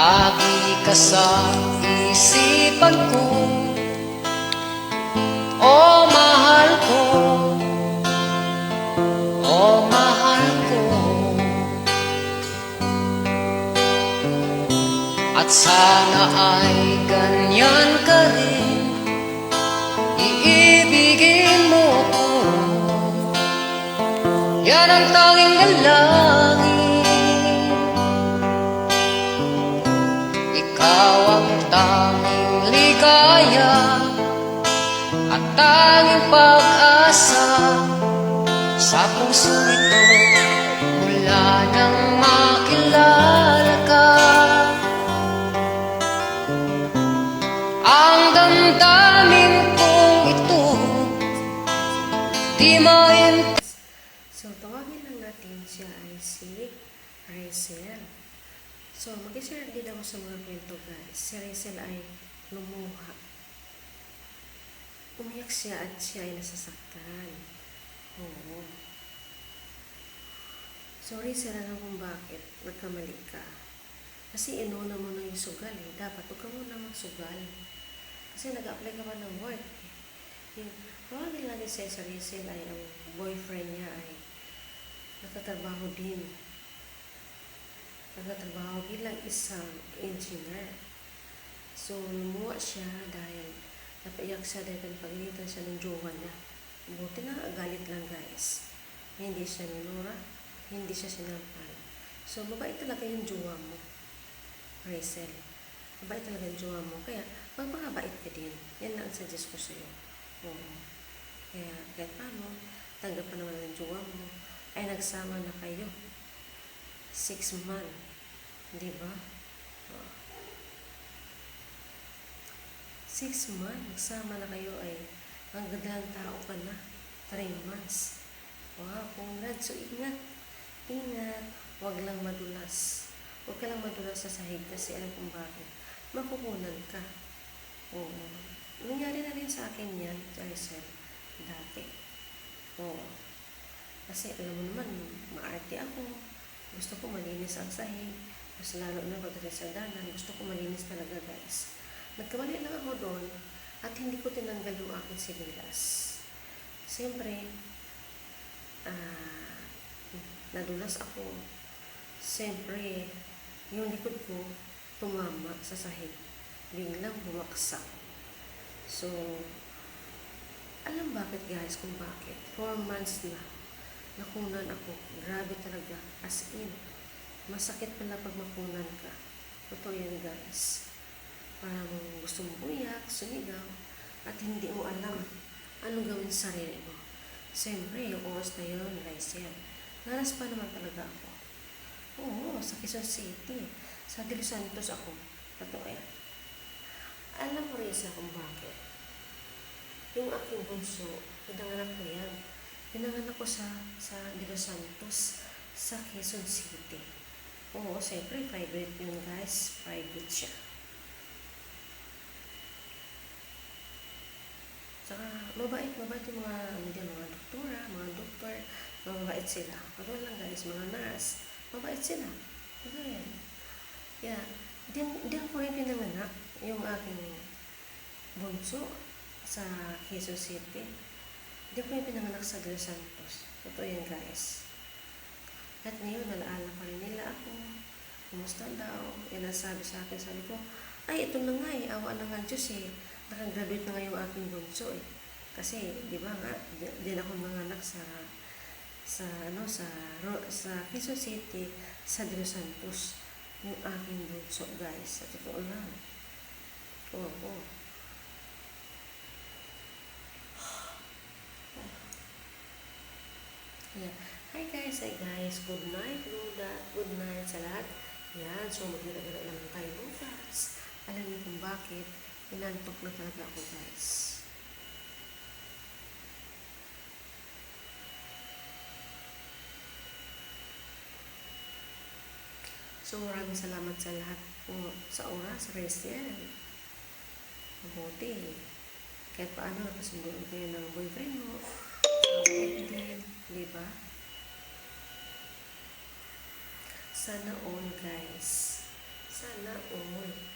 Lagi ka sa isipan ko, oh mahal ko, oh mahal ko. At sana ay ganyan ka rin, iibigin mo ko. Yan ang tanging dalangin. Ikaw ang tanging ligaya at tanging pag-asa sa puso ito mula nang makilala ka. Ang damdamin kong ito di main. So, tawagin lang natin siya ay si Rachel. So, mag-share din ako sa mga kwento, guys. Si Rachel ay lumuha. Umiyak siya at siya ay nasasaktan. Oo. So, Rachel, alam kung bakit nagkamali ka. Kasi inuna mo na yung sugal eh. Dapat huwag ka muna magsugal. Kasi nag-apply ka pa ng work. Yung tawagin lang siya sa Rachel ay ang boyfriend niya ay nagtatrabaho din. Nagtatrabaho bilang isang engineer. So, lumuha siya dahil napaiyak siya dahil pagalitan siya ng jowa niya. Buti na galit lang, guys. Hindi siya ninura, hindi siya sinampal. So, mabait talaga yung jowa mo, Rachel. Mabait talaga yung jowa mo. Kaya, magpakabait ka din. Yan lang ang suggest ko sa'yo. Oo. Kaya, kahit paano, tanggap pa naman ng jowa mo, ay nagsama na kayo. 6 months. Di ba? 6 months, nagsama na kayo ay ang gandang tao ka na. 3 months. Wow, congrats. So, ingat. Ingat. Huwag lang madulas. Huwag ka lang madulas sa sahig kasi alam kung bakit. Makukunan ka. Oo. Nangyari na rin sa akin yan, Rachel, dati. Oo. Kasi alam mo naman, maarte ako. Gusto ko malinis ang sahig. Mas lalo na pagdating sa danan, gusto ko malinis talaga, guys. Nagkamali lang ako doon at hindi ko tinanggal yung aking sinilas. Siyempre, nadulas ako. Siyempre, yung likod ko tumama sa sahig. Biglang bumaksak. So, alam bakit, guys, kung bakit? 4 months na nakunan ako. Grabe talaga. As in, masakit pala pag makunan ka. Totoo yan, guys. Parang gusto mo uyak, sumigaw, at hindi mo alam anong gawin sa sarili mo. Siyempre, yung oras na yun, Rachel, naras pa naman talaga ako. Oo, sa Quezon City. Sa De Los Santos ako. Totoo yan. Alam mo rin kung bakit. Yung aking bunso, pinanganak ko yan. Pinanganak ko sa De Los Santos, sa Quezon City. Oo, siyempre, private yun, guys. Private siya. Saka, mabait yung mga doktora, mga doktor, mabait sila. Pagod lang, guys, mga nurse, mabait sila. Ano yan? Yeah. Diyan ko rin pinanganak yung aking bunso sa Quezon City. Diyan ko rin pinanganak sa De Los Santos. Totoo yan, guys. At ngayon, nalaala pa rin nila ako. Kumusta daw? Yan ang sabi sa akin. Sabi ko, ay, ito na nga eh. Awa na nga Diyos eh. Nakagraduate na nga yung aking bunso eh. Kasi, di ba nga, diyan ako nanganak sa Quezon City, sa De Los Santos. Yung aking bunso, guys. Sa totoo lang. Oo. Yeah. Hi guys, good night, good night sa lahat. Yan, so maglala-gala lang tayo bukas. Alam niyo kung bakit, inantok na talaga ako, guys. So maraming salamat sa lahat po sa oras, Rachel. Mabuti. Kahit paano, nakasunduan kayo ng boyfriend mo. Din, di ba? Sana all, guys. Sana all.